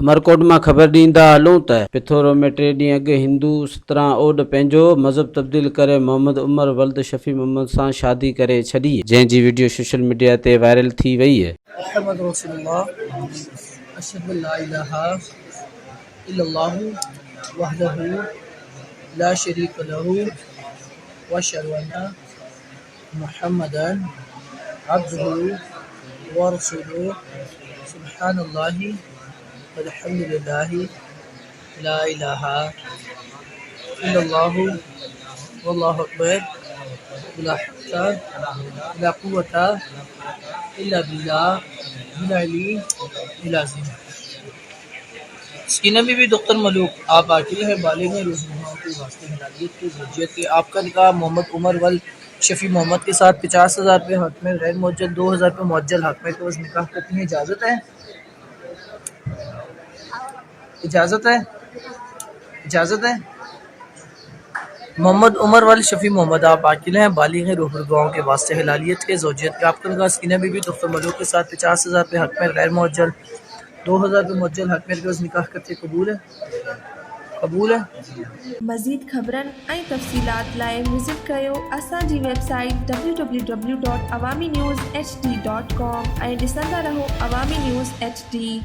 अमरकोट में खबर ॾींदा हलूं त पिथोरो में 3 ॾींहं अॻु हिंदू 17 ओड पंहिंजो मज़हब तब्दील करे मोहम्मद उमर वल्द शफ़ी मोहम्मद सां शादी करे छॾी, जंहिं जी वीडियो सोशल मीडिया ते वायरल थी वई है। ला शरीक लहू व अशहदु अन्ना मुहम्मदन अब्दुहु व रसूलुहु सुब्हानल्लाहि वल्हम्दुलिल्लाहि ला इलाहा इल्लल्लाहु वल्लाहु अकबर ला हौला ला कुव्वता इल्ला बिल्लाहिल अलीय्यिल अज़ीम। सकीना बीबी डॉक्टर मलूक, आप आकिल हैं, बालिग हैं, रोज़मर्रा के वास्ते हलालियत की ज़रूरत है। आपका निकाह मोहम्मद उमर वल शफ़ी मोहम्मद के साथ 50,000 रुपये हक में, गैर मुअज्जल 2,000 रुपये मुअज्जल हक में तो निकाह करती है। इजाज़त है? इजाज़त है? इजाज़त है? मोहम्मद उमर वल शफ़ी मोहम्मद, आप आकिल हैं, बालिग हैं, रोज़मर्रा के वास्ते हलालियत के ज़रूरत है। आपका निकाह सकीना बीबी डॉक्टर मलूक के साथ 50,000 रुपये हक में, गैर मुअज्जल 2,000 रुपये मुअज्जल हक में रोज़ निकाह करते कबूल है? कबूल है? मज़ीद ख़बरन ऐं तफ़सीलात लाइ विज़िट कयो असांजी वेबसाइट www.awamiNewsHD.com ऐं ॾिसंदा रहो अवामी न्यूज़ HD।